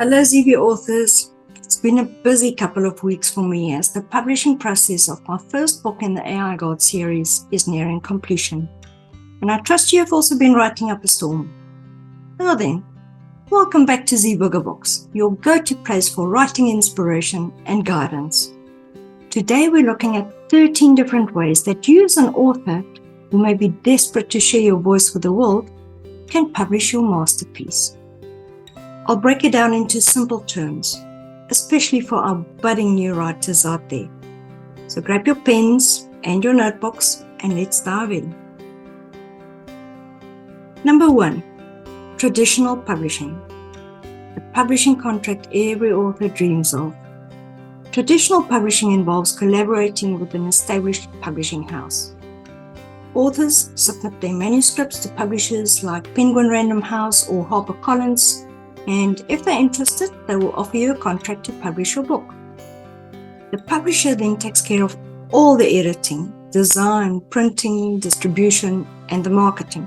Hello ZB authors, it's been a busy couple of weeks for me as the publishing process of my first book in the AI God series is nearing completion. And I trust you have also been writing up a storm. Now then, welcome back to Z Booger Books, your go-to place for writing inspiration and guidance. Today we're looking at 13 different ways that you as an author who may be desperate to share your voice with the world can publish your masterpiece. I'll break it down into simple terms, especially for our budding new writers out there. So grab your pens and your notebooks and let's dive in. Number 1, traditional publishing. The publishing contract every author dreams of. Traditional publishing involves collaborating with an established publishing house. Authors submit their manuscripts to publishers like Penguin Random House or HarperCollins, and if they're interested, they will offer you a contract to publish your book. The publisher then takes care of all the editing, design, printing, distribution, and the marketing.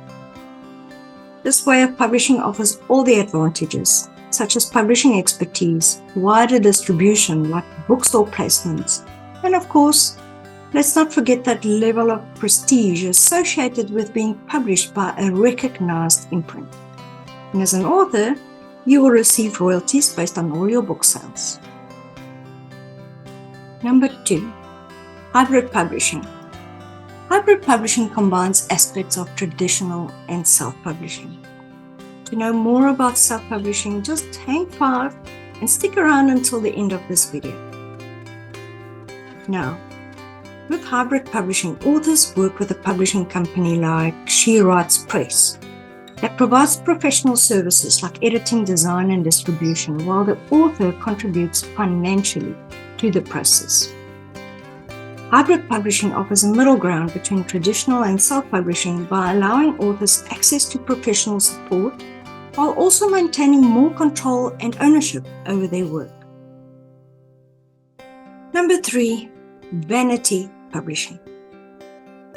This way of publishing offers all the advantages, such as publishing expertise, wider distribution like bookstore placements, and of course, let's not forget that level of prestige associated with being published by a recognized imprint. And as an author, you will receive royalties based on all your book sales. Number 2, hybrid publishing. Hybrid publishing combines aspects of traditional and self-publishing. To know more about self-publishing, just hang fire and stick around until the end of this video. Now, with hybrid publishing, authors work with a publishing company like She Writes Press that provides professional services like editing, design, and distribution, while the author contributes financially to the process. Hybrid publishing offers a middle ground between traditional and self-publishing by allowing authors access to professional support while also maintaining more control and ownership over their work. Number 3, vanity publishing.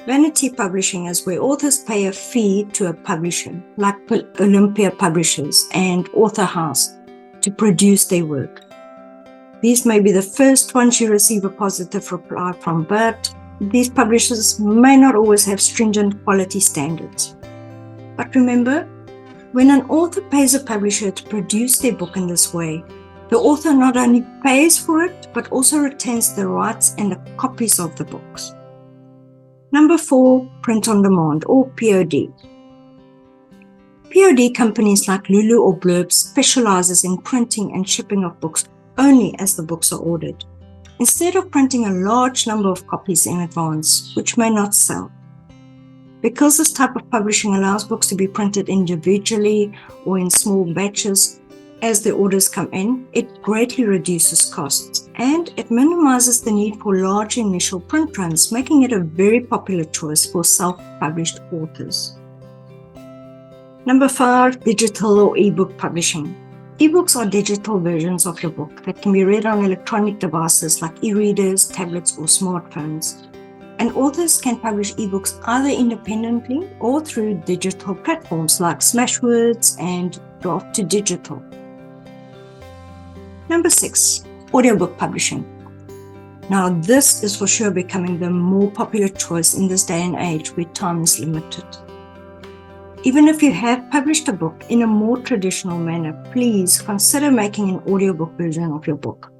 Vanity publishing is where authors pay a fee to a publisher, like Olympia Publishers and Author House, to produce their work. These may be the first ones you receive a positive reply from, but these publishers may not always have stringent quality standards. But remember, when an author pays a publisher to produce their book in this way, the author not only pays for it, but also retains the rights and the copies of the books. Number 4, print on demand or POD. POD companies like Lulu or Blurb specializes in printing and shipping of books only as the books are ordered, instead of printing a large number of copies in advance, which may not sell. Because this type of publishing allows books to be printed individually or in small batches as the orders come in, it greatly reduces costs and it minimizes the need for large initial print runs, making it a very popular choice for self-published authors. Number 5, digital or ebook publishing. Ebooks are digital versions of your book that can be read on electronic devices like e-readers, tablets, or smartphones. And authors can publish ebooks either independently or through digital platforms like Smashwords and Draft to Digital. Number 6, audiobook publishing. Now this is for sure becoming the more popular choice in this day and age where time is limited. Even if you have published a book in a more traditional manner, please consider making an audiobook version of your book.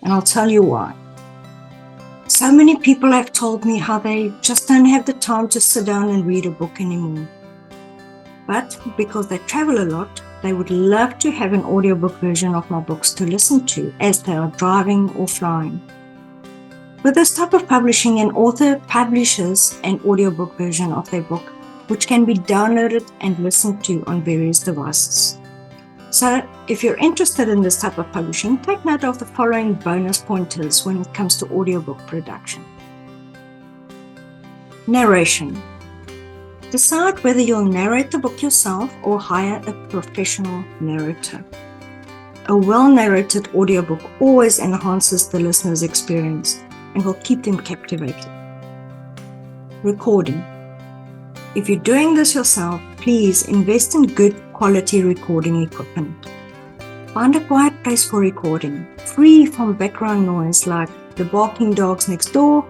And I'll tell you why. So many people have told me how they just don't have the time to sit down and read a book anymore. But because they travel a lot, they would love to have an audiobook version of my books to listen to as they are driving or flying. With this type of publishing, an author publishes an audiobook version of their book, which can be downloaded and listened to on various devices. So if you're interested in this type of publishing, take note of the following bonus pointers when it comes to audiobook production. Narration. Decide whether you'll narrate the book yourself or hire a professional narrator. A well-narrated audiobook always enhances the listener's experience and will keep them captivated. Recording. If you're doing this yourself, please invest in good quality recording equipment. Find a quiet place for recording, free from background noise like the barking dogs next door,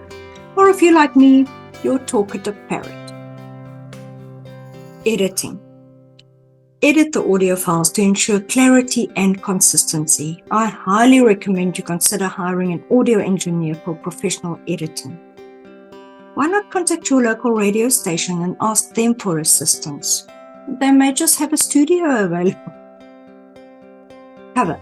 or if you're like me, your talkative parrot. Editing. Edit the audio files to ensure clarity and consistency. I highly recommend you consider hiring an audio engineer for professional editing. Why not contact your local radio station and ask them for assistance? They may just have a studio available. Cover.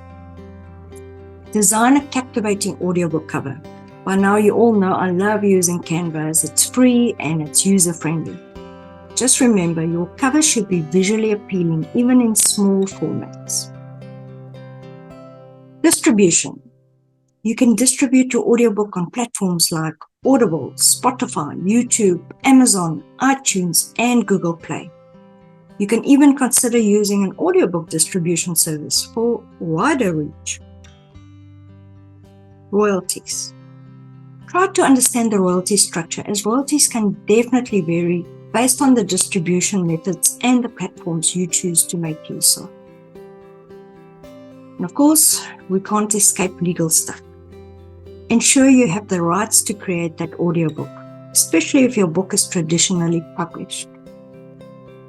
Design a captivating audiobook cover. By now you all know I love using Canva as it's free and it's user-friendly. Just remember, your cover should be visually appealing even in small formats. Distribution. You can distribute your audiobook on platforms like Audible, Spotify, YouTube, Amazon, iTunes, and Google Play. You can even consider using an audiobook distribution service for wider reach. Royalties. Try to understand the royalty structure, as royalties can definitely vary based on the distribution methods and the platforms you choose to make use of. And of course, we can't escape legal stuff. Ensure you have the rights to create that audiobook, especially if your book is traditionally published.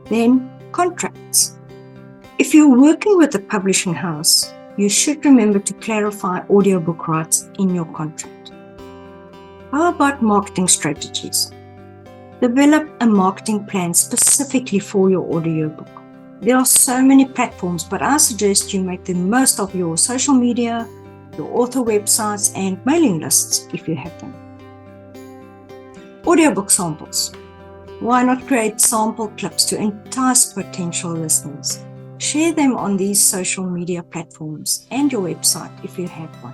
Then, contracts. If you're working with a publishing house, you should remember to clarify audiobook rights in your contract. How about marketing strategies? Develop a marketing plan specifically for your audiobook. There are so many platforms, but I suggest you make the most of your social media, your author websites, and mailing lists if you have them. Audiobook samples. Why not create sample clips to entice potential listeners? Share them on these social media platforms and your website if you have one.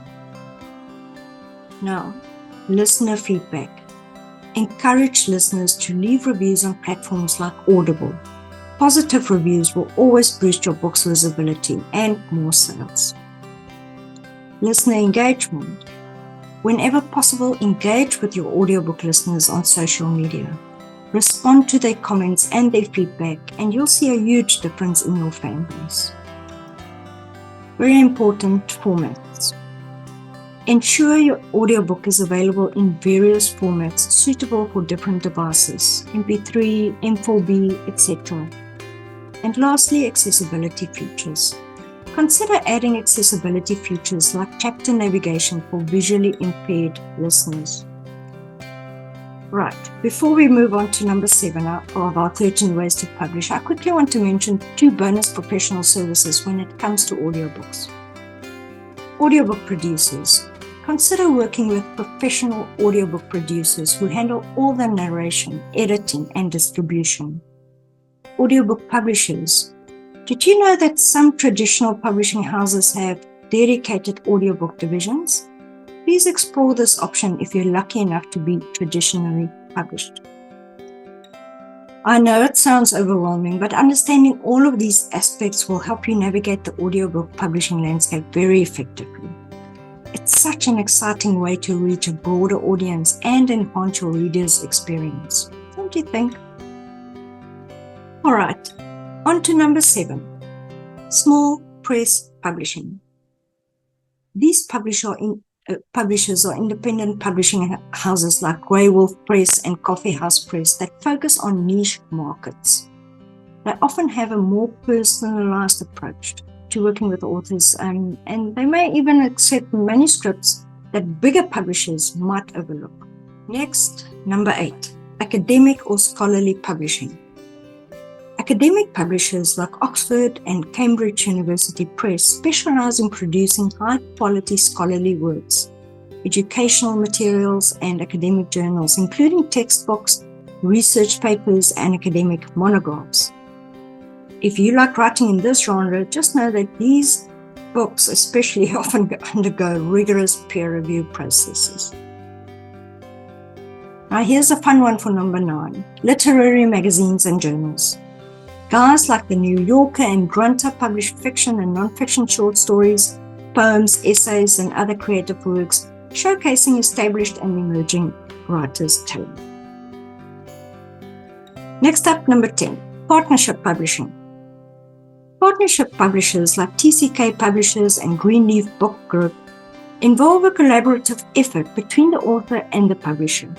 Now, listener feedback. Encourage listeners to leave reviews on platforms like Audible. Positive reviews will always boost your book's visibility and more sales. Listener engagement. Whenever possible, engage with your audiobook listeners on social media. Respond to their comments and their feedback, and you'll see a huge difference in your fan base. Very important formats. Ensure your audiobook is available in various formats suitable for different devices, MP3, M4B, etc. And lastly, accessibility features. Consider adding accessibility features like chapter navigation for visually impaired listeners. Right, before we move on to number 7 of our 13 ways to publish, I quickly want to mention 2 bonus professional services when it comes to audiobooks. Audiobook producers. Consider working with professional audiobook producers who handle all the narration, editing, and distribution. Audiobook publishers. Did you know that some traditional publishing houses have dedicated audiobook divisions? Please explore this option if you're lucky enough to be traditionally published. I know it sounds overwhelming, but understanding all of these aspects will help you navigate the audiobook publishing landscape very effectively. It's such an exciting way to reach a broader audience and enhance your reader's experience, don't you think? All right, on to number 7, small press publishing. These publishers are independent publishing houses like Grey Wolf Press and Coffee House Press that focus on niche markets. They often have a more personalized approach to working with authors, and they may even accept manuscripts that bigger publishers might overlook. Next, number 8, academic or scholarly publishing. Academic publishers like Oxford and Cambridge University Press specialize in producing high-quality scholarly works, educational materials, and academic journals, including textbooks, research papers, and academic monographs. If you like writing in this genre, just know that these books especially often undergo rigorous peer review processes. Now here's a fun one for number 9, literary magazines and journals. Guys like The New Yorker and Grunter publish fiction and non-fiction short stories, poems, essays, and other creative works, showcasing established and emerging writers' talent. Next up, number 10, partnership publishing. Partnership publishers like TCK Publishers and Greenleaf Book Group involve a collaborative effort between the author and the publisher.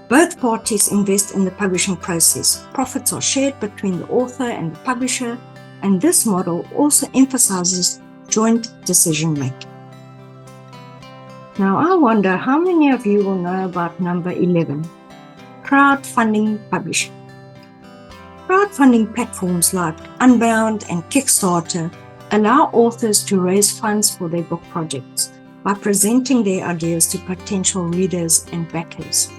Both parties invest in the publishing process. Profits are shared between the author and the publisher, and this model also emphasizes joint decision-making. Now, I wonder how many of you will know about number 11, crowdfunding publishing. Crowdfunding platforms like Unbound and Kickstarter allow authors to raise funds for their book projects by presenting their ideas to potential readers and backers.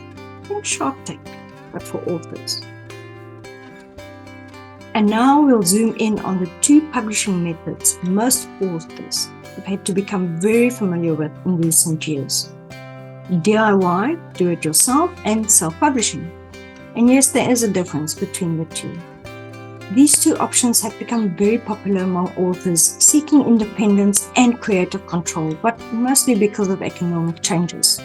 Think Shark Tank, but for authors. And now we'll zoom in on the two publishing methods most authors have had to become very familiar with in recent years: DIY, do-it-yourself, and self-publishing. And yes, there is a difference between the two. These two options have become very popular among authors seeking independence and creative control, but mostly because of economic changes.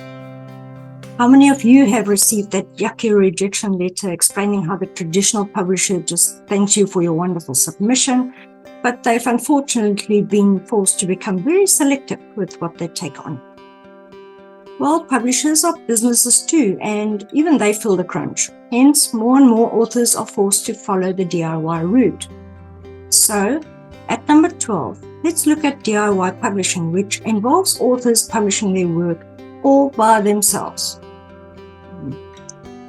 How many of you have received that yucky rejection letter explaining how the traditional publisher just thanks you for your wonderful submission, but they've unfortunately been forced to become very selective with what they take on? Well, publishers are businesses too, and even they feel the crunch. Hence, more and more authors are forced to follow the DIY route. So, at number 12, let's look at DIY publishing, which involves authors publishing their work all by themselves.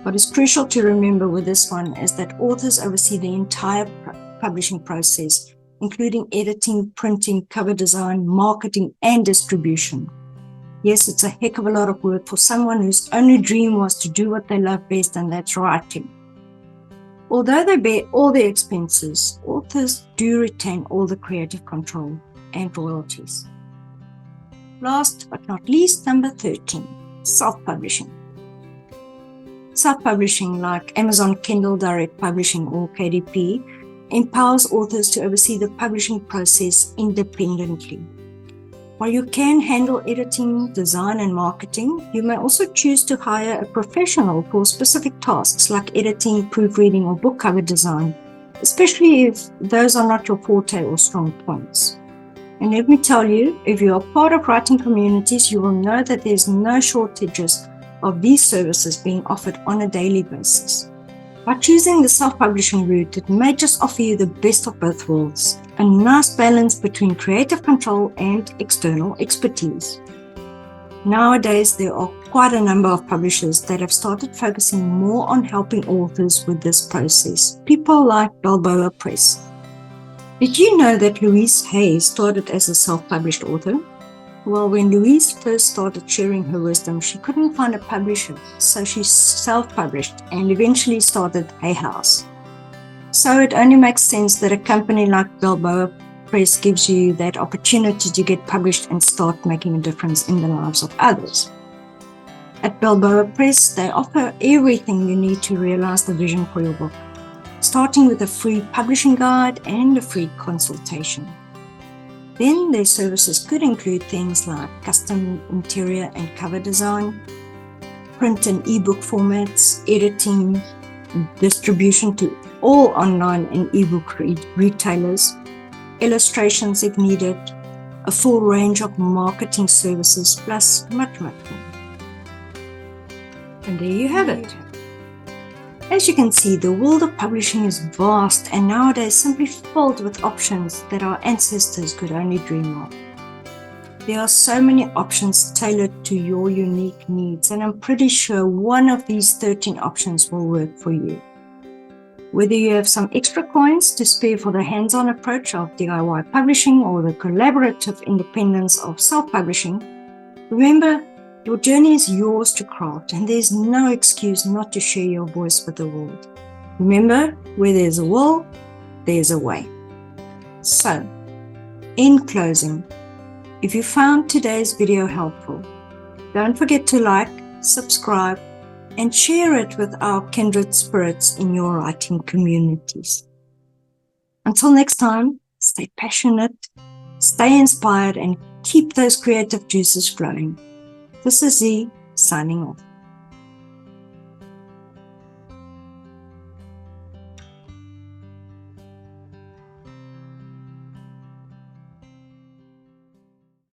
What is crucial to remember with this one is that authors oversee the entire publishing process, including editing, printing, cover design, marketing, and distribution. Yes, it's a heck of a lot of work for someone whose only dream was to do what they love best, and that's writing. Although they bear all the expenses, authors do retain all the creative control and royalties. Last but not least, number 13, self-publishing. Self-publishing, like Amazon Kindle Direct Publishing or KDP, empowers authors to oversee the publishing process independently. While you can handle editing, design, and marketing, you may also choose to hire a professional for specific tasks like editing, proofreading, or book cover design, especially if those are not your forte or strong points. And let me tell you, if you are part of writing communities, you will know that there's no shortages of these services being offered on a daily basis. By choosing the self-publishing route, it may just offer you the best of both worlds, a nice balance between creative control and external expertise. Nowadays, there are quite a number of publishers that have started focusing more on helping authors with this process. People like Balboa Press. Did you know that Louise Hay started as a self-published author? Well, when Louise first started sharing her wisdom, she couldn't find a publisher, so she self-published and eventually started Hay House. So it only makes sense that a company like Balboa Press gives you that opportunity to get published and start making a difference in the lives of others. At Balboa Press, they offer everything you need to realize the vision for your book, starting with a free publishing guide and a free consultation. Then their services could include things like custom interior and cover design, print and ebook formats, editing, distribution to all online and ebook retailers, illustrations if needed, a full range of marketing services, plus much more. And there you have it. As you can see, the world of publishing is vast and nowadays simply filled with options that our ancestors could only dream of. There are so many options tailored to your unique needs, and I'm pretty sure one of these 13 options will work for you. Whether you have some extra coins to spare for the hands-on approach of DIY publishing or the collaborative independence of self-publishing, remember, your journey is yours to craft, and there's no excuse not to share your voice with the world. Remember, where there's a will, there's a way. So, in closing, if you found today's video helpful, don't forget to like, subscribe, and share it with our kindred spirits in your writing communities. Until next time, stay passionate, stay inspired, and keep those creative juices flowing. This is Z, signing off.